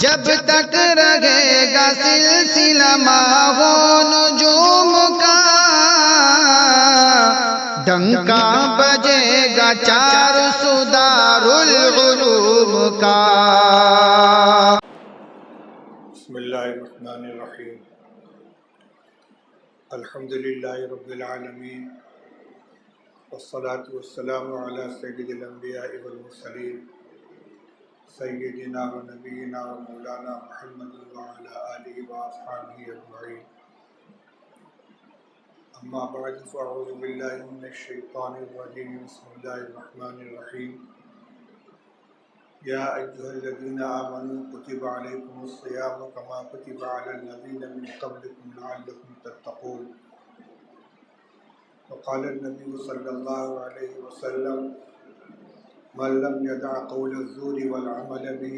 جب تک رہے گا سلسلہ ماہو نجوم کا، ڈنکا بجے گا چار سدار العلوم کا۔ بسم اللہ الرحمن الرحیم، الحمدللہ رب العالمین، والصلاة والسلام علی سید الانبیاء والمرسلین، سیدنا و نبینا و مولانا محمد وعلی آلہ و اصحابہ اجمعین، اما بعد فاعوذ باللہ من الشیطان الرجیم، بسم اللہ الرحمن الرحیم۔ یا ایھا الذین آمنوا کتب علیکم الصیام کما کتب علی الذین من قبلکم لعلکم تتقون۔ وقال النبی صلی اللہ علیہ وسلم من لم يدع قول الزور والعمل به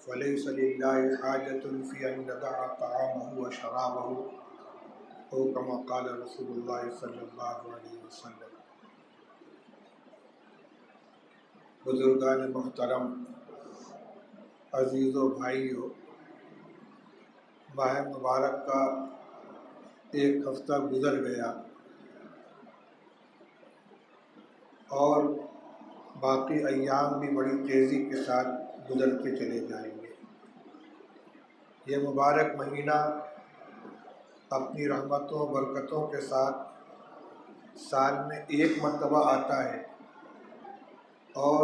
فليس لله حاجة في أن يدع طعامه وشرابه أو كما قال رسول الله صلی اللہ علیہ وسلم۔ بزرگان محترم، عزیز و بھائیو، ماہ مبارک کا ایک ہفتہ گزر گیا اور باقی ایام بھی بڑی تیزی کے ساتھ گزرتے چلے جائیں گے۔ یہ مبارک مہینہ اپنی رحمتوں و برکتوں کے ساتھ سال میں ایک مرتبہ آتا ہے، اور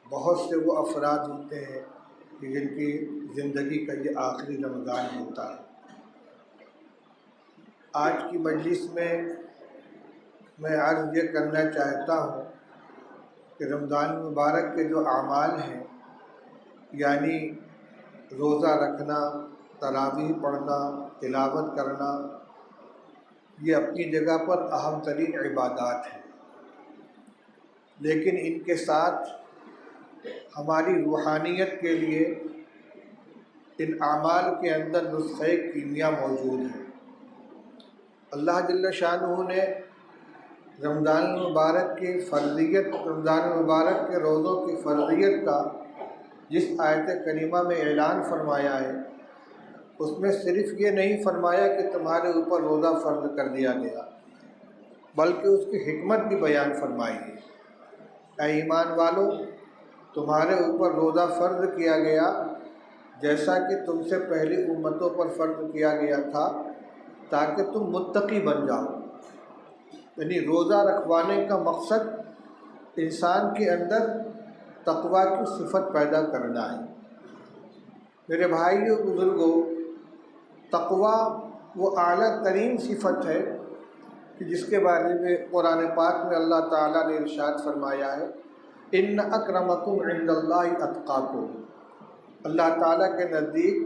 بہت سے وہ افراد ہوتے ہیں کہ جن کی زندگی کا یہ آخری رمضان ہوتا ہے۔ آج کی مجلس میں عرض یہ کرنا چاہتا ہوں کہ رمضان مبارک کے جو اعمال ہیں، یعنی روزہ رکھنا، تراویح پڑھنا، تلاوت کرنا، یہ اپنی جگہ پر اہم ترین عبادات ہیں، لیکن ان کے ساتھ ہماری روحانیت کے لیے ان اعمال کے اندر نسخہ کیمیا موجود ہے۔ اللہ جل شانہ نے رمضان المبارک کی فرضیت، رمضان المبارک کے روزوں کی فرضیت کا جس آیت کریمہ میں اعلان فرمایا ہے، اس میں صرف یہ نہیں فرمایا کہ تمہارے اوپر روزہ فرض کر دیا گیا، بلکہ اس کی حکمت بھی بیان فرمائی ہے۔ اے ایمان والو، تمہارے اوپر روزہ فرض کیا گیا جیسا کہ تم سے پہلی امتوں پر فرض کیا گیا تھا، تاکہ تم متقی بن جاؤ۔ یعنی روزہ رکھوانے کا مقصد انسان کے اندر تقویٰ کی صفت پیدا کرنا ہے۔ میرے بھائیو، بزرگوں، تقویٰ وہ اعلیٰ ترین صفت ہے کہ جس کے بارے میں قرآن پاک میں اللہ تعالیٰ نے ارشاد فرمایا ہے، ان اکرمکم عند اللہ اتقاکم۔ اللہ تعالیٰ کے نزدیک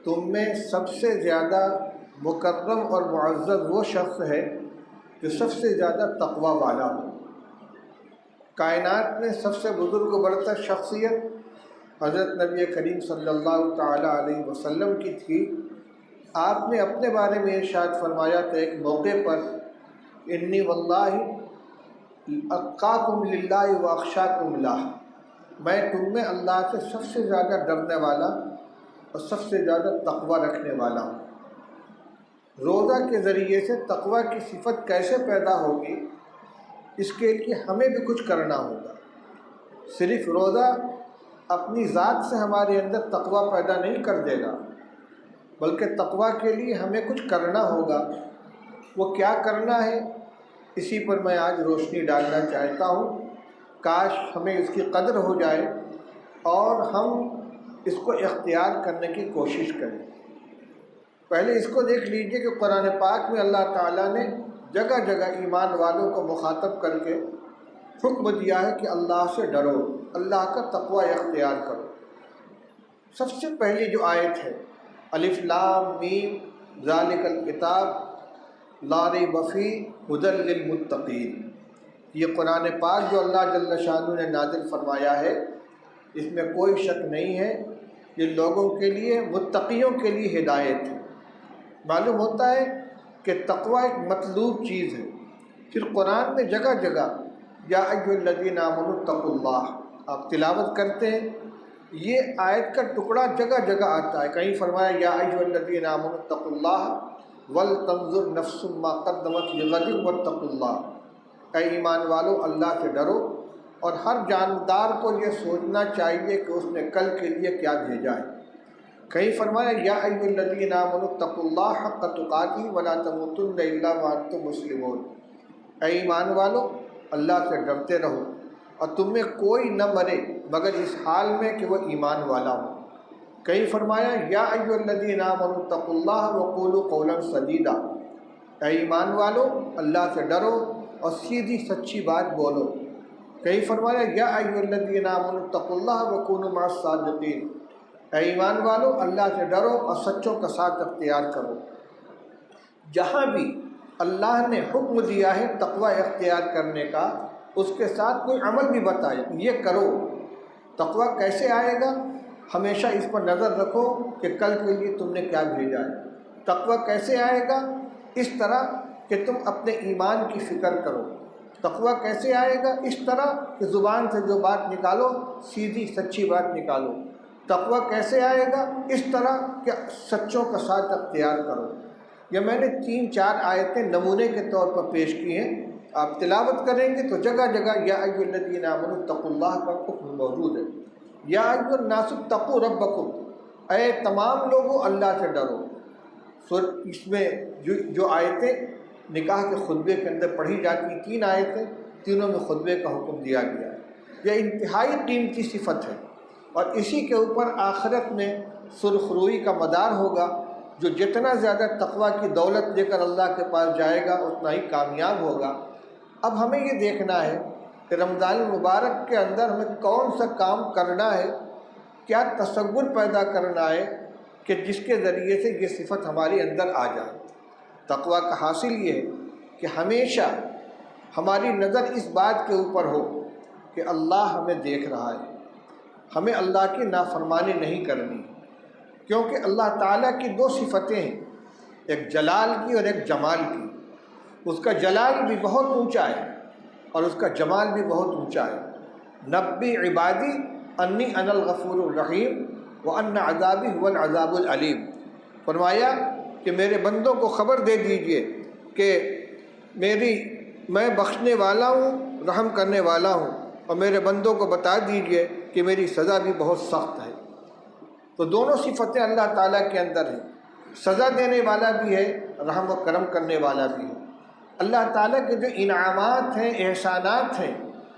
تم میں سب سے زیادہ مکرم اور معزز وہ شخص ہے جو سب سے زیادہ تقویٰ والا ہو۔ کائنات میں سب سے بزرگ و برتر شخصیت حضرت نبی کریم صلی اللہ تعالیٰ علیہ وسلم کی تھی۔ آپ نے اپنے بارے میں ارشاد فرمایا تھا ایک موقع پر، انی واللہ اتقاکم للہ واخشاکم لہ، میں تم میں اللہ سے سب سے زیادہ ڈرنے والا اور سب سے زیادہ تقویٰ رکھنے والا ہوں۔ روزہ کے ذریعے سے تقویٰ کی صفت کیسے پیدا ہوگی، اس کے لیے ہمیں بھی کچھ کرنا ہوگا۔ صرف روزہ اپنی ذات سے ہمارے اندر تقویٰ پیدا نہیں کر دے گا، بلکہ تقویٰ کے لیے ہمیں کچھ کرنا ہوگا۔ وہ کیا کرنا ہے، اسی پر میں آج روشنی ڈالنا چاہتا ہوں۔ کاش ہمیں اس کی قدر ہو جائے اور ہم اس کو اختیار کرنے کی کوشش کریں۔ پہلے اس کو دیکھ لیجئے کہ قرآن پاک میں اللہ تعالیٰ نے جگہ جگہ ایمان والوں کو مخاطب کر کے حکم دیا ہے کہ اللہ سے ڈرو، اللہ کا تقویٰ اختیار کرو۔ سب سے پہلی جو آیت ہے، الف لام میم ذالک الکتاب لا ریب فیہ ھدی للمتقین، یہ قرآن پاک جو اللہ جل شانہ نے نازل فرمایا ہے، اس میں کوئی شک نہیں ہے، یہ لوگوں کے لیے، متقیوں کے لیے ہدایت ہے۔ معلوم ہوتا ہے کہ تقویٰ ایک مطلوب چیز ہے۔ پھر قرآن میں جگہ جگہ یا ایھا الذین آمنوا اتقوا اللہ آپ تلاوت کرتے ہیں یہ آیت کا ٹکڑا جگہ جگہ آتا ہے. کہیں فرمایا یا ایھا الذین آمنوا اتقوا اللہ ولتنظر نفس ما قدمت لغد واتقوا اللہ. اے ایمان والو اللہ سے ڈرو اور ہر جاندار کو یہ سوچنا چاہیے کہ اس نے کل کے لیے کیا بھیجا ہے. کہیں فرمایا یا ایھا الذین آمنوا اتقوا اللہ حق تقاتہ ولا تموتن الا وانتم مسلمون. اے ایمان والو اللہ سے ڈرتے رہو اور تم میں کوئی نہ مرے مگر اس حال میں کہ وہ ایمان والا ہو. کہیں فرمایا یا ایھا الذین آمنوا اتقوا اللہ وقولوا قولا سدیدا. اے ایمان والو اللہ سے ڈرو اور سیدھی سچی بات بولو. کہیں فرمایا یا ایھا الذین آمنوا اتقوا اللہ وکونوا مع الصادقین. اے ایمان والو اللہ سے ڈرو اور سچوں کا ساتھ اختیار کرو. جہاں بھی اللہ نے حکم دیا ہے تقوی اختیار کرنے کا اس کے ساتھ کوئی عمل بھی بتایا یہ کرو. تقوی کیسے آئے گا؟ ہمیشہ اس پر نظر رکھو کہ کل کے لیے تم نے کیا بھیجا ہے. تقوی کیسے آئے گا؟ اس طرح کہ تم اپنے ایمان کی فکر کرو. تقوی کیسے آئے گا؟ اس طرح کہ زبان سے جو بات نکالو سیدھی سچی بات نکالو. تقوی کیسے آئے گا؟ اس طرح کہ سچوں کا ساتھ اختیار کرو. یہ میں نے 3-4 آیتیں نمونے کے طور پر پیش کی ہیں. آپ تلاوت کریں گے تو جگہ جگہ یا ایھا الذین آمنوا اتقوا اللہ کا حکم موجود ہے. یا ایھا الناس اتقوا ربکم. اے تمام لوگوں اللہ سے ڈرو. اس میں جو آیتیں نکاح کے خطبے کے اندر پڑھی جاتی ہیں 3 آیتیں تینوں میں خطبے کا حکم دیا گیا ہے. یہ انتہائی قیمتی صفت ہے اور اسی کے اوپر آخرت میں سرخ روئی کا مدار ہوگا. جو جتنا زیادہ تقوی کی دولت لے کر اللہ کے پاس جائے گا اتنا ہی کامیاب ہوگا. اب ہمیں یہ دیکھنا ہے کہ رمضان المبارک کے اندر ہمیں کون سا کام کرنا ہے, کیا تصور پیدا کرنا ہے کہ جس کے ذریعے سے یہ صفت ہمارے اندر آ جائے. تقوی کا حاصل یہ ہے کہ ہمیشہ ہماری نظر اس بات کے اوپر ہو کہ اللہ ہمیں دیکھ رہا ہے, ہمیں اللہ کی نافرمانی نہیں کرنی. کیونکہ اللہ تعالیٰ کی 2 صفتیں ہیں, ایک جلال کی اور ایک جمال کی. اس کا جلال بھی بہت اونچا ہے اور اس کا جمال بھی بہت اونچا ہے. نبی عبادی انی انا الغفور الرحیم وان عذابی هو العذاب العلیم. فرمایا کہ میرے بندوں کو خبر دے دیجئے کہ میں بخشنے والا ہوں, رحم کرنے والا ہوں, اور میرے بندوں کو بتا دیجئے کہ میری سزا بھی بہت سخت ہے. تو دونوں صفتیں اللہ تعالیٰ کے اندر ہیں. سزا دینے والا بھی ہے, رحم و کرم کرنے والا بھی ہے. اللہ تعالیٰ کے جو انعامات ہیں, احسانات ہیں,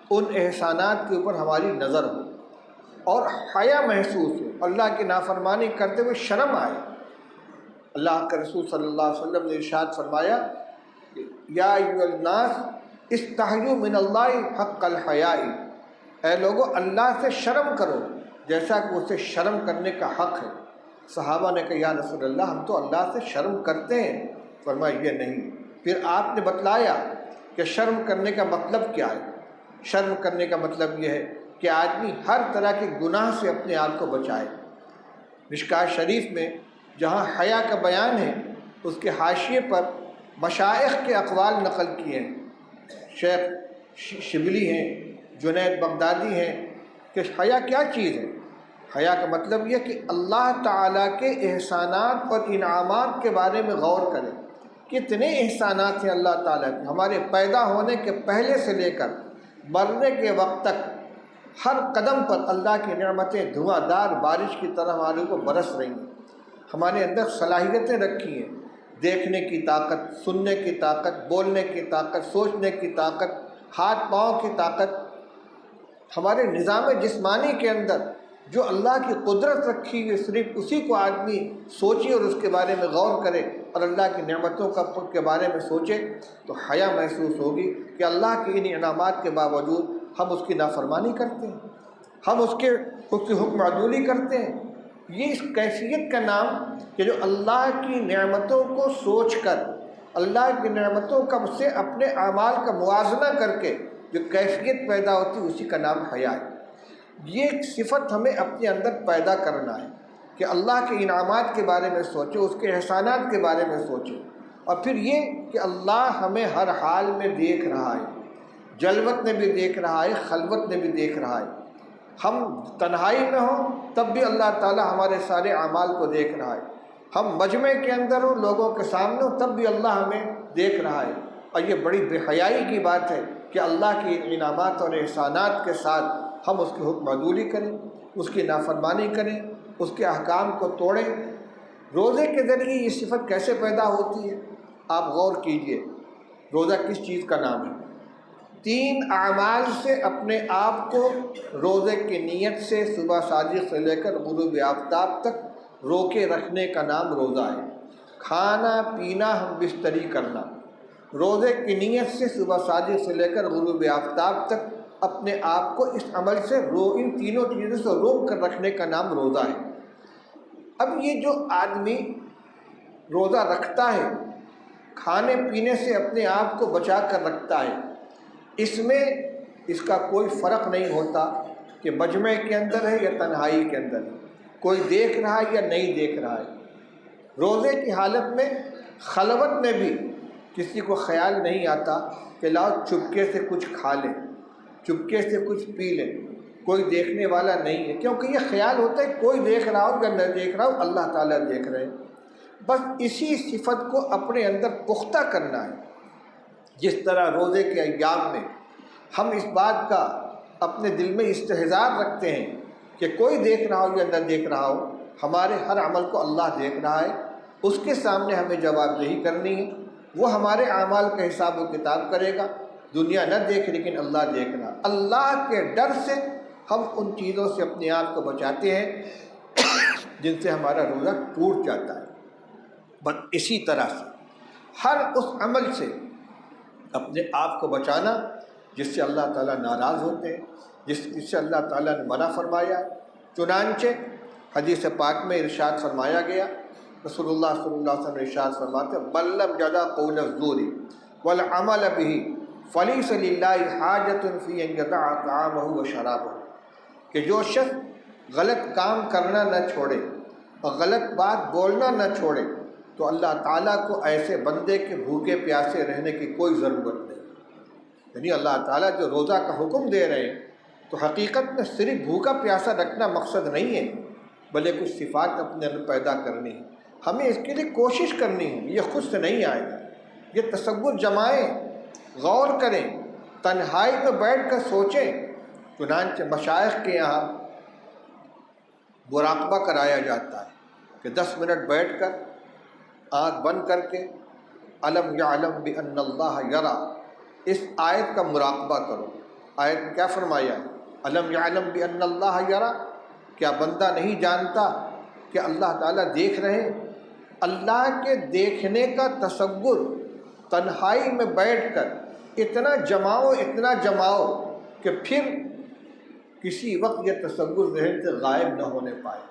ان احسانات کے اوپر ہماری نظر ہو اور حیا محسوس ہو, اللہ کی نافرمانی کرتے ہوئے شرم آئے. اللہ کے رسول صلی اللہ علیہ وسلم نے ارشاد فرمایا یا ایھا الناس استحیوا من اللہ حق الحیاء. اے لوگو اللہ سے شرم کرو جیسا کہ اسے شرم کرنے کا حق ہے. صحابہ نے کہا یا رسول اللہ ہم تو اللہ سے شرم کرتے ہیں. فرمایا یہ نہیں. پھر آپ نے بتلایا کہ شرم کرنے کا مطلب کیا ہے. شرم کرنے کا مطلب یہ ہے کہ آدمی ہر طرح کے گناہ سے اپنے آپ کو بچائے. مشکوٰۃ شریف میں جہاں حیا کا بیان ہے اس کے حاشیے پر مشائخ کے اقوال نقل کیے ہیں. شیخ شبلی ہیں, جنید بغدادی ہیں کہ حیا کیا چیز ہے. حیا کا مطلب یہ کہ اللہ تعالیٰ کے احسانات اور انعامات کے بارے میں غور کریں. کتنے احسانات ہیں اللہ تعالیٰ کے, ہمارے پیدا ہونے کے پہلے سے لے کر مرنے کے وقت تک ہر قدم پر اللہ کی نعمتیں دھواں دار بارش کی طرح ہمارے کو برس رہی ہیں. ہمارے اندر صلاحیتیں رکھی ہیں, دیکھنے کی طاقت, سننے کی طاقت, بولنے کی طاقت, سوچنے کی طاقت, ہاتھ پاؤں کی طاقت. ہمارے نظام جسمانی کے اندر جو اللہ کی قدرت رکھی ہوئی صرف اسی کو آدمی سوچے اور اس کے بارے میں غور کرے اور اللہ کی نعمتوں کے بارے میں سوچے تو حیا محسوس ہوگی کہ اللہ کی ان انعامات کے باوجود ہم اس کی نافرمانی کرتے ہیں, ہم اس کی حکم عدولی کرتے ہیں. یہ اس کیفیت کا نام کہ جو اللہ کی نعمتوں کو سوچ کر, اللہ کی نعمتوں کا سے اپنے اعمال کا موازنہ کر کے جو کیفیت پیدا ہوتی ہے اسی کا نام حیا ہے. یہ صفت ہمیں اپنے اندر پیدا کرنا ہے کہ اللہ کے انعامات کے بارے میں سوچے, اس کے احسانات کے بارے میں سوچے, اور پھر یہ کہ اللہ ہمیں ہر حال میں دیکھ رہا ہے, جلوت میں بھی دیکھ رہا ہے, خلوت میں بھی دیکھ رہا ہے. ہم تنہائی میں ہوں تب بھی اللہ تعالیٰ ہمارے سارے اعمال کو دیکھ رہا ہے، ہم مجمع کے اندر ہوں، لوگوں کے سامنے ہوں، تب بھی اللہ ہمیں دیکھ رہا ہے۔ اور یہ بڑی بے حیائی کی بات ہے کہ اللہ کی انعامات اور احسانات کے ساتھ ہم اس کی حکم عدولی کریں، اس کی نافرمانی کریں، اس کے احکام کو توڑیں۔ روزے کے ذریعے یہ صفت کیسے پیدا ہوتی ہے؟ آپ غور کیجئے، روزہ کس چیز کا نام ہے؟ 3 اعمال سے اپنے آپ کو روزے کی نیت سے صبح صادق سے لے کر غروب آفتاب تک روکے رکھنے کا نام روزہ ہے۔ کھانا پینا ہم بستری کرنا، روزے کی نیت سے صبح صادق سے لے کر غروب آفتاب تک اپنے آپ کو اس عمل سے ان تینوں چیزوں سے روک کر رکھنے کا نام روزہ ہے۔ اب یہ جو آدمی روزہ رکھتا ہے، کھانے پینے سے اپنے آپ کو بچا کر رکھتا ہے، اس میں اس کا کوئی فرق نہیں ہوتا کہ مجمع کے اندر ہے یا تنہائی کے اندر ہے، کوئی دیکھ رہا ہے یا نہیں دیکھ رہا ہے۔ روزے کی حالت میں خلوت میں بھی کسی کو خیال نہیں آتا کہ لاؤ چپکے سے کچھ کھا لیں، چپکے سے کچھ پی لیں، کوئی دیکھنے والا نہیں ہے، کیونکہ یہ خیال ہوتا ہے کوئی دیکھ رہا ہو یا نہ دیکھ رہا ہو، اللہ تعالیٰ دیکھ رہے ہیں۔ بس اسی صفت کو اپنے اندر پختہ کرنا ہے۔ جس طرح روزے کے ایام میں ہم اس بات کا اپنے دل میں استحضار رکھتے ہیں کہ کوئی دیکھ رہا ہو یا نہ دیکھ رہا ہو، ہمارے ہر عمل کو اللہ دیکھ رہا ہے، اس کے سامنے ہمیں جواب دہی کرنی ہے، وہ ہمارے اعمال کا حساب و کتاب کرے گا۔ دنیا نہ دیکھ لیکن اللہ دیکھ رہا۔ اللہ کے ڈر سے ہم ان چیزوں سے اپنے آپ کو بچاتے ہیں جن سے ہمارا روزہ ٹوٹ جاتا ہے۔ بس اسی طرح سے ہر اس عمل سے اپنے آپ کو بچانا جس سے اللہ تعالیٰ ناراض ہوتے ہیں، جس سے اللہ تعالیٰ نے منع فرمایا۔ چنانچہ حدیث پاک میں ارشاد فرمایا گیا، رسول اللہ صلی اللہ علیہ وسلم ارشاد فرماتے ہیں، من لم یدع قول الزور والعمل به فلیس للہ حاجۃ فی ان یدع طعامہ وشرابہ، کہ جو شخص غلط کام کرنا نہ چھوڑے اور غلط بات بولنا نہ چھوڑے تو اللہ تعالیٰ کو ایسے بندے کے بھوکے پیاسے رہنے کی کوئی ضرورت نہیں۔ یعنی اللہ تعالیٰ جو روزہ کا حکم دے رہے ہیں تو حقیقت میں صرف بھوکا پیاسا رکھنا مقصد نہیں ہے، بلکہ کچھ صفات اپنے اندر پیدا کرنی ہے، ہمیں اس کے لیے کوشش کرنی ہے، یہ خود سے نہیں آئے گا۔ یہ تصور جمائیں، غور کریں، تنہائی میں بیٹھ کر سوچیں۔ چنانچہ مشائخ کے یہاں مراقبہ کرایا جاتا ہے کہ 10 منٹ بیٹھ کر آنکھ بند کر کے الم یعلم بان اللہ یرا، اس آیت کا مراقبہ کرو۔ آیت میں کیا فرمایا؟ الم یعلم بان اللہ یرا، کیا بندہ نہیں جانتا کہ اللہ تعالیٰ دیکھ رہے ہیں؟ اللہ کے دیکھنے کا تصور تنہائی میں بیٹھ کر اتنا جماؤ کہ پھر کسی وقت یہ تصور ذہن سے غائب نہ ہونے پائے۔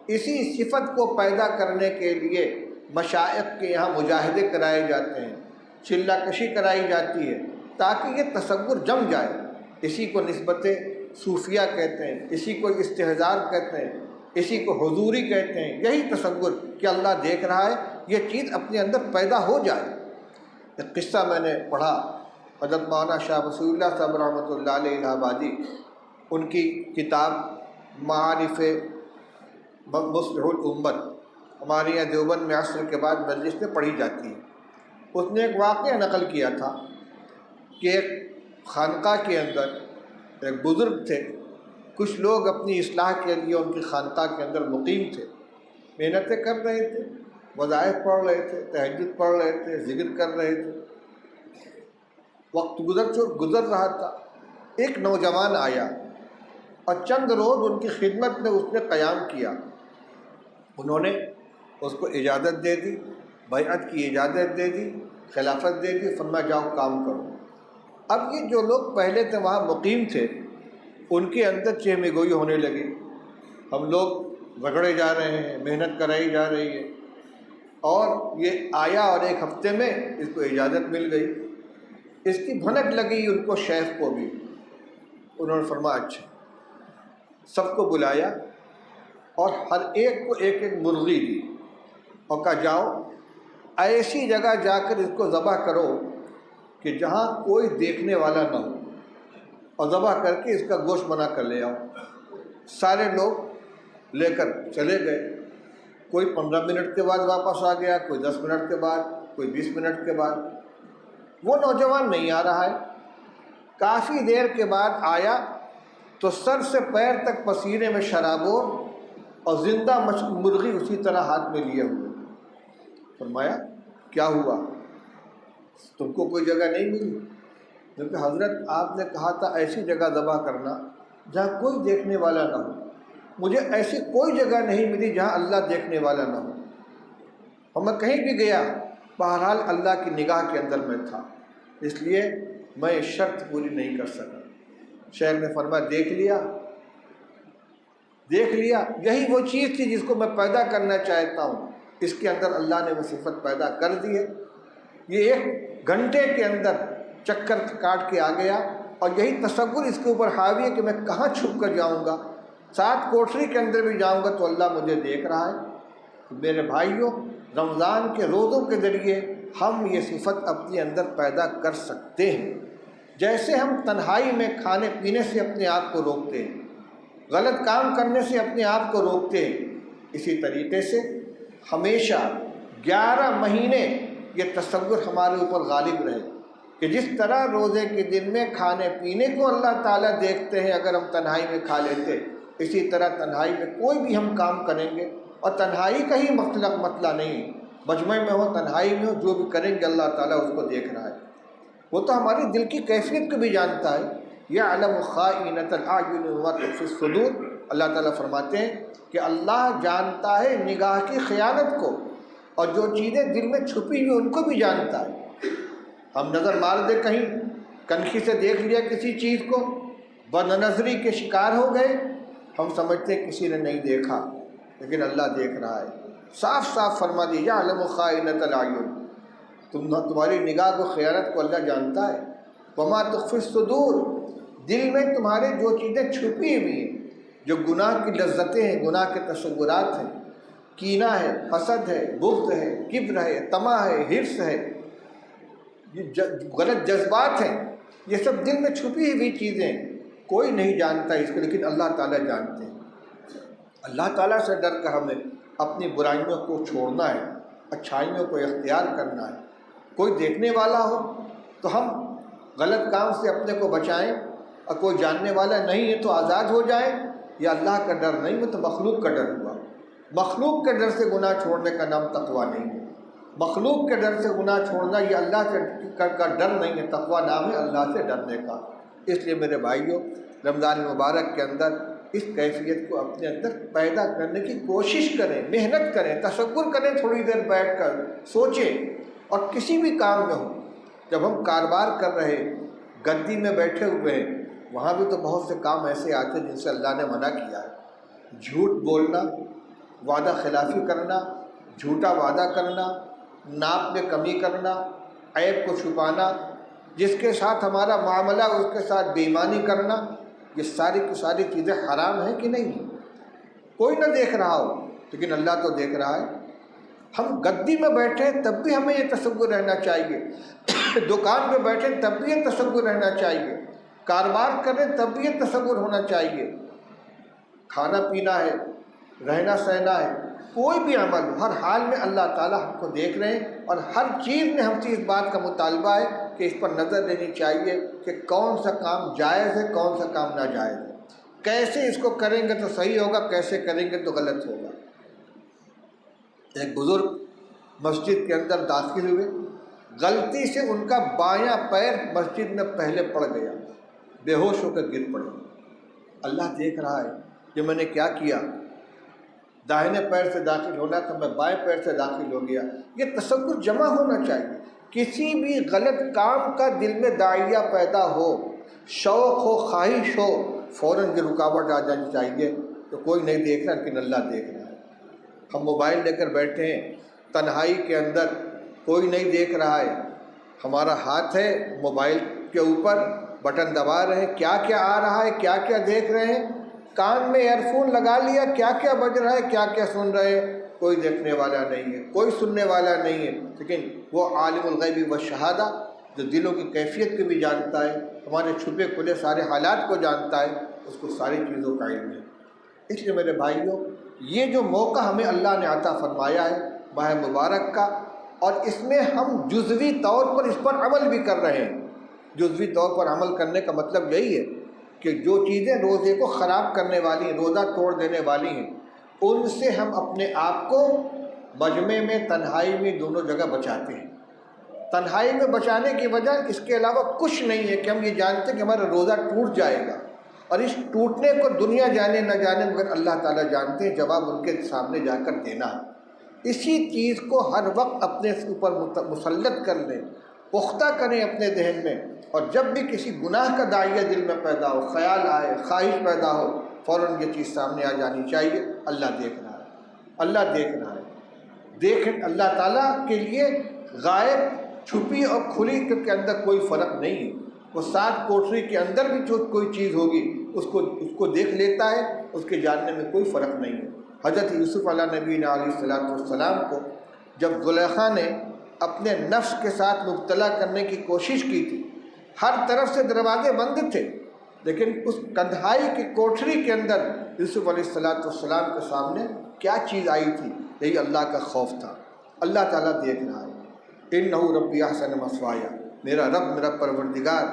اسی صفت کو پیدا کرنے کے لیے مشائخ کے یہاں مجاہدے کرائے جاتے ہیں، چلہ کشی کرائی جاتی ہے تاکہ یہ تصور جم جائے۔ اسی کو نسبت صوفیہ کہتے ہیں، اسی کو استحضار کہتے ہیں، اسی کو حضوری کہتے ہیں۔ یہی تصور کہ اللہ دیکھ رہا ہے، یہ چیز اپنے اندر پیدا ہو جائے۔ ایک قصہ میں نے پڑھا، حضرت مولانا شاہ وصول اللہ صاحب رحمۃ اللہ علیہ الہ آبادی، ان کی کتاب معارف مصلح الامت ہمارے یہاں دیوبند میں عصر کے بعد مجلس میں پڑھی جاتی ہے۔ اس نے ایک واقعہ نقل کیا تھا کہ ایک خانقاہ کے اندر ایک بزرگ تھے، کچھ لوگ اپنی اصلاح کے لیے ان کی خانقاہ کے اندر مقیم تھے، محنتیں کر رہے تھے، وظائف پڑھ رہے تھے، تہجد پڑھ رہے تھے، ذکر کر رہے تھے۔ وقت گزر رہا تھا، ایک نوجوان آیا اور چند روز ان کی خدمت میں اس نے قیام کیا۔ انہوں نے اس کو اجازت دے دی، بیعت کی اجازت دے دی، خلافت دے دی، فرمایا جاؤ کام کرو۔ اب یہ جو لوگ پہلے سے وہاں مقیم تھے ان کے اندر چہمہ گوئی ہونے لگی، ہم لوگ رگڑے جا رہے ہیں، محنت کرائی جا رہی ہے، اور یہ آیا اور ایک ہفتے میں اس کو اجازت مل گئی۔ اس کی بھنک لگی ان کو، شیخ کو بھی۔ انہوں نے فرمایا اچھا، سب کو بلایا اور ہر ایک کو ایک ایک مرغی دی اور کہا جاؤ ایسی جگہ جا کر اس کو ذبح کرو کہ جہاں کوئی دیکھنے والا نہ ہو، اور ذبح کر کے اس کا گوشت بنا کر لے آؤ۔ سارے لوگ لے کر چلے گئے، کوئی 15 منٹ کے بعد واپس آ گیا، کوئی 10 منٹ کے بعد، کوئی 20 منٹ کے بعد۔ وہ نوجوان نہیں آ رہا ہے۔ کافی دیر کے بعد آیا تو سر سے پیر تک پسینے میں شرابور اور زندہ مرغی اسی طرح ہاتھ میں لیے ہوئے۔ فرمایا کیا ہوا، تم کو کوئی جگہ نہیں ملی؟ کیونکہ حضرت آپ نے کہا تھا ایسی جگہ ذبح کرنا جہاں کوئی دیکھنے والا نہ ہو۔ مجھے ایسی کوئی جگہ نہیں ملی جہاں اللہ دیکھنے والا نہ ہو، اور میں کہیں بھی گیا بہرحال اللہ کی نگاہ کے اندر میں تھا، اس لیے میں شرط پوری نہیں کر سکا۔ شیخ نے فرمایا دیکھ لیا، دیکھ لیا، یہی وہ چیز تھی جس کو میں پیدا کرنا چاہتا ہوں، اس کے اندر اللہ نے وہ صفت پیدا کر دی ہے۔ یہ 1 گھنٹے کے اندر چکر کاٹ کے آ گیا، اور یہی تصور اس کے اوپر حاوی ہے کہ میں کہاں چھپ کر جاؤں گا، 7 کوٹری کے اندر بھی جاؤں گا تو اللہ مجھے دیکھ رہا ہے۔ میرے بھائیوں، رمضان کے روزوں کے ذریعے ہم یہ صفت اپنے اندر پیدا کر سکتے ہیں۔ جیسے ہم تنہائی میں کھانے پینے سے اپنے آپ کو روکتے ہیں، غلط کام کرنے سے اپنے آپ کو روکتے ہیں، اسی طریقے سے ہمیشہ 11 مہینے یہ تصور ہمارے اوپر غالب رہے کہ جس طرح روزے کے دن میں کھانے پینے کو اللہ تعالیٰ دیکھتے ہیں، اگر ہم تنہائی میں کھا لیتے، اسی طرح تنہائی میں کوئی بھی ہم کام کریں گے، اور تنہائی کا ہی مسئلہ نہیں، مجمع میں ہو تنہائی میں ہو، جو بھی کریں گے اللہ تعالیٰ اس کو دیکھ رہا ہے۔ وہ تو ہماری دل کی کیفیت کو بھی جانتا ہے۔ یعلم خائنۃ الاعین وما تخفی الصدور، اللہ تعالیٰ فرماتے ہیں کہ اللہ جانتا ہے نگاہ کی خیانت کو، اور جو چیزیں دل میں چھپی ہوئی ان کو بھی جانتا ہے۔ ہم نظر مار دے کہیں، کنکھی سے دیکھ لیا کسی چیز کو، بد نظری کے شکار ہو گئے، ہم سمجھتے ہیں کسی نے نہیں دیکھا، لیکن اللہ دیکھ رہا ہے۔ صاف صاف فرما دیا یعلم خائنۃ الاعین، تمہاری نگاہ کو، خیانت کو اللہ جانتا ہے۔ وما تخفی الصدور، دل میں تمہارے جو چیزیں چھپی ہوئی ہیں، جو گناہ کی لذتیں ہیں، گناہ کے تصورات ہیں، کینہ ہے، حسد ہے، بغض ہے، کبر ہے، طمع ہے، حرص ہے، یہ غلط جذبات ہیں، یہ سب دل میں چھپی ہوئی چیزیں، کوئی نہیں جانتا اس کو، لیکن اللہ تعالیٰ جانتے ہیں۔ اللہ تعالیٰ سے ڈر کر ہمیں اپنی برائیوں کو چھوڑنا ہے، اچھائیوں کو اختیار کرنا ہے۔ کوئی دیکھنے والا ہو تو ہم غلط کام سے اپنے کو بچائیں، اور کوئی جاننے والا نہیں ہے تو آزاد ہو جائیں۔ یا اللہ کا ڈر نہیں ہے تو مخلوق کا ڈر ہوا۔ مخلوق کے ڈر سے گناہ چھوڑنے کا نام تقویٰ نہیں ہے، مخلوق کے ڈر سے گناہ چھوڑنا یہ اللہ سے کا ڈر نہیں ہے، تقویٰ نام ہے اللہ سے ڈرنے کا۔ اس لیے میرے بھائیوں، رمضان مبارک کے اندر اس کیفیت کو اپنے اندر پیدا کرنے کی کوشش کریں، محنت کریں، تصور کریں، تھوڑی دیر بیٹھ کر سوچیں۔ اور کسی بھی کام میں ہو، جب ہم کاروبار کر رہے، گدی میں بیٹھے ہوئے ہیں، وہاں بھی تو بہت سے کام ایسے آتے ہیں جن سے اللہ نے منع کیا ہے۔ جھوٹ بولنا، وعدہ خلافی کرنا، جھوٹا وعدہ کرنا، ناپ میں کمی کرنا، عیب کو چھپانا، جس کے ساتھ ہمارا معاملہ اس کے ساتھ بے ایمانی کرنا، یہ ساری کی ساری چیزیں حرام ہیں کہ نہیں؟ کوئی نہ دیکھ رہا ہو لیکن اللہ تو دیکھ رہا ہے۔ ہم گدی میں بیٹھے تب بھی ہمیں یہ تصور رہنا چاہیے، دکان پہ بیٹھے تب بھی یہ تصور رہنا چاہیے، کاروبار کریں تب بھی یہ تصور ہونا چاہیے۔ کھانا پینا ہے، رہنا سہنا ہے، کوئی بھی عمل، ہر حال میں اللہ تعالیٰ ہم کو دیکھ رہے ہیں، اور ہر چیز میں ہم سے اس بات کا مطالبہ ہے کہ اس پر نظر دینی چاہیے کہ کون سا کام جائز ہے، کون سا کام ناجائز ہے، کیسے اس کو کریں گے تو صحیح ہوگا، کیسے کریں گے تو غلط ہوگا۔ ایک بزرگ مسجد کے اندر داخل ہوئے، غلطی سے ان کا بایاں پیر مسجد میں پہلے پڑ گیا، بے ہوش ہو کر گر پڑے۔ اللہ دیکھ رہا ہے کہ میں نے کیا کیا، داہنے پیر سے داخل ہونا تھا، میں بائیں پیر سے داخل ہو گیا۔ یہ تصور جمع ہونا چاہیے۔ کسی بھی غلط کام کا دل میں داعیہ پیدا ہو، شوق ہو، خواہش ہو، فوراً یہ رکاوٹ آ جانی چاہیے کہ کوئی نہیں دیکھ رہا لیکن اللہ دیکھ رہا ہے۔ ہم موبائل لے کر بیٹھے ہیں تنہائی کے اندر، کوئی نہیں دیکھ رہا ہے، ہمارا ہاتھ ہے موبائل کے اوپر، بٹن دبا رہے ہیں، کیا کیا آ رہا ہے، کیا کیا دیکھ رہے ہیں، کان میں ایئر فون لگا لیا، کیا کیا بج رہا ہے، کیا کیا سن رہے ہیں، کوئی دیکھنے والا نہیں ہے، کوئی سننے والا نہیں ہے، لیکن وہ عالم الغیب والشہادہ جو دلوں کی کیفیت کو بھی جانتا ہے، ہمارے چھپے کھلے سارے حالات کو جانتا ہے، اس کو ساری چیزوں کا علم ہے۔ اس لیے میرے بھائیوں، یہ جو موقع ہمیں اللہ نے عطا فرمایا ہے ماہ مبارک کا، اور اس میں ہم جزوی طور پر اس پر عمل بھی کر رہے ہیں۔ جزوی طور پر عمل کرنے کا مطلب یہی ہے کہ جو چیزیں روزے کو خراب کرنے والی ہیں، روزہ توڑ دینے والی ہیں، ان سے ہم اپنے آپ کو مجمع میں، تنہائی میں، دونوں جگہ بچاتے ہیں۔ تنہائی میں بچانے کی وجہ اس کے علاوہ کچھ نہیں ہے کہ ہم یہ جانتے ہیں کہ ہمارا روزہ ٹوٹ جائے گا، اور اس ٹوٹنے کو دنیا جانے نہ جانے مگر اللہ تعالیٰ جانتے ہیں، جواب ان کے سامنے جا کر دینا ہے۔ اسی چیز کو ہر وقت اپنے اوپر مسلط کر لیں، پختہ کریں اپنے ذہن میں، اور جب بھی کسی گناہ کا داعیہ دل میں پیدا ہو، خیال آئے، خواہش پیدا ہو، فوراً یہ چیز سامنے آ جانی چاہیے۔ اللہ دیکھ رہا ہے، اللہ دیکھ رہا ہے۔ اللہ تعالیٰ کے لیے غائب، چھپی اور کھلی کے اندر کوئی فرق نہیں ہے۔ وہ 7 کوٹری کے اندر بھی جو کوئی چیز ہوگی اس کو دیکھ لیتا ہے، اس کے جاننے میں کوئی فرق نہیں ہے۔ حضرت یوسف علیہ نبی علیہ السلام کو جب زلیخا نے اپنے نفس کے ساتھ مبتلا کرنے کی کوشش کی تھی، ہر طرف سے دروازے بند تھے، لیکن اس کندھائی کی کوٹری کے اندر یوسف علیہ السلام کے سامنے کیا چیز آئی تھی؟ یہی اللہ کا خوف تھا۔ اللہ تعالیٰ دیکھ رہا ہے۔ انہ ربی احسن مثوایا، میرا رب، میرا پروردگار،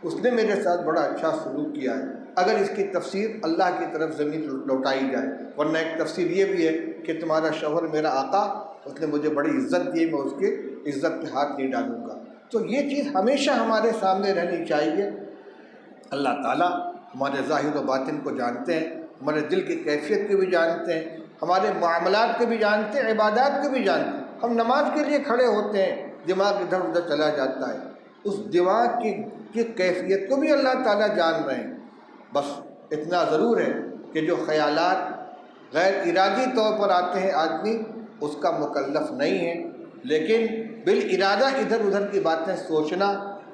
اس نے میرے ساتھ بڑا اچھا سلوک کیا ہے۔ اگر اس کی تفسیر اللہ کی طرف زمین لوٹائی جائے، ورنہ ایک تفسیر یہ بھی ہے کہ تمہارا شوہر میرا آقا، اس نے مجھے بڑی عزت دی، میں اس کی عزت پہ ہاتھ نہیں ڈالوں گا۔ تو یہ چیز ہمیشہ ہمارے سامنے رہنی چاہیے۔ اللہ تعالیٰ ہمارے ظاہر و باطن کو جانتے ہیں، ہمارے دل کی کیفیت کو بھی جانتے ہیں، ہمارے معاملات کو بھی جانتے ہیں، عبادات کو بھی جانتے ہیں۔ ہم نماز کے لیے کھڑے ہوتے ہیں، دماغ ادھر ادھر چلا جاتا ہے، اس دماغ کی کیفیت کو بھی اللہ تعالیٰ جان رہے ہیں۔ بس اتنا ضرور ہے کہ جو خیالات غیر ارادی طور پر آتے ہیں، آدمی اس کا مکلف نہیں ہے، لیکن بالارادہ ادھر ادھر کی باتیں سوچنا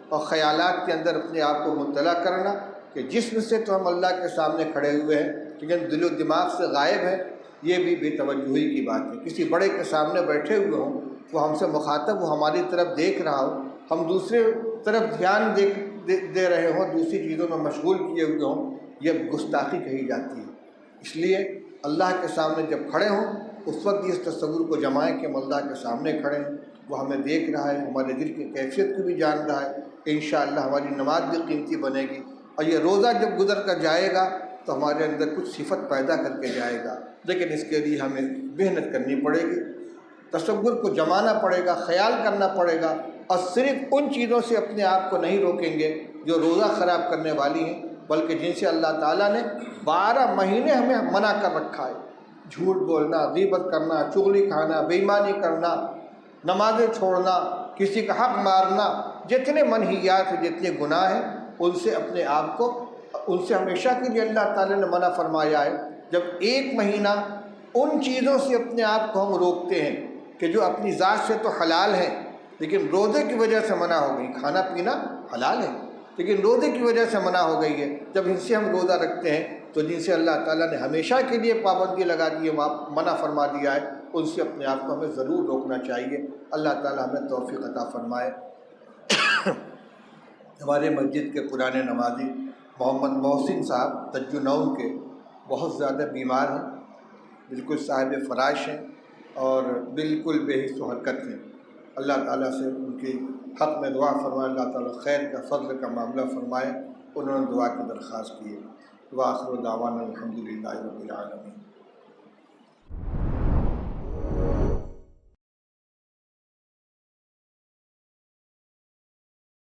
اور خیالات کے اندر اپنے آپ کو مبتلا کرنا کہ جسم سے تو ہم اللہ کے سامنے کھڑے ہوئے ہیں لیکن دل و دماغ سے غائب ہے، یہ بھی بے توجہی کی بات ہے۔ کسی بڑے کے سامنے بیٹھے ہوئے ہوں، وہ ہم سے مخاطب، وہ ہماری طرف دیکھ رہا ہو، ہم دوسرے طرف دھیان دے رہے ہوں، دوسری چیزوں میں مشغول کیے ہوئے ہوں، یہ گستاخی کہی جاتی ہے۔ اس لیے اللہ کے سامنے جب کھڑے ہوں اس وقت اس تصور کو جمائیں کہ ہم اللہ کے سامنے کھڑے ہیں، وہ ہمیں دیکھ رہا ہے، ہمارے دل کی کیفیت کو بھی جان رہا ہے۔ انشاءاللہ ہماری نماز بھی قیمتی بنے گی، اور یہ روزہ جب گزر کر جائے گا تو ہمارے اندر کچھ صفت پیدا کر کے جائے گا، لیکن اس کے لیے ہمیں محنت کرنی پڑے گی، تصور کو جمانا پڑے گا، خیال کرنا پڑے گا، اور صرف ان چیزوں سے اپنے آپ کو نہیں روکیں گے جو روزہ خراب کرنے والی ہیں، بلکہ جن سے اللہ تعالیٰ نے 12 مہینے ہمیں منع کر رکھا ہے۔ جھوٹ بولنا، غیبت کرنا، چغلی کھانا، بے ایمانی کرنا، نمازیں چھوڑنا، کسی کا حق مارنا، جتنے منہیات ہیں، جتنے گناہ ہیں، ان سے اپنے آپ کو، ان سے ہمیشہ کے لیے اللہ تعالیٰ نے منع فرمایا ہے۔ جب 1 مہینہ ان چیزوں سے اپنے آپ کو ہم روکتے ہیں کہ جو اپنی ذات سے تو حلال ہیں لیکن روزے کی وجہ سے منع ہو گئی، کھانا پینا حلال ہے لیکن روزے کی وجہ سے منع ہو گئی ہے، جب ان سے ہم روزہ رکھتے ہیں تو جن سے اللہ تعالیٰ نے ہمیشہ کے لیے پابندی لگا دی ہے، منع فرما دیا ہے، ان سے اپنے آپ کو ہمیں ضرور روکنا چاہیے۔ اللہ تعالیٰ ہمیں توفیق عطا فرمائے۔ ہمارے مسجد کے پرانے نمازی محمد محسن صاحب تجنون کے بہت زیادہ بیمار ہیں، بالکل صاحب فراش ہیں اور بالکل بے حس و حرکت ہیں۔ اللہ تعالیٰ سے ان کی حق میں دعا فرمائے، اللہ تعالیٰ خیر کا، فضل کا معاملہ فرمائے۔ انہوں نے دعا کی درخواست کی ہے۔ وآخر دعوانا الحمدللہ رب العالمین۔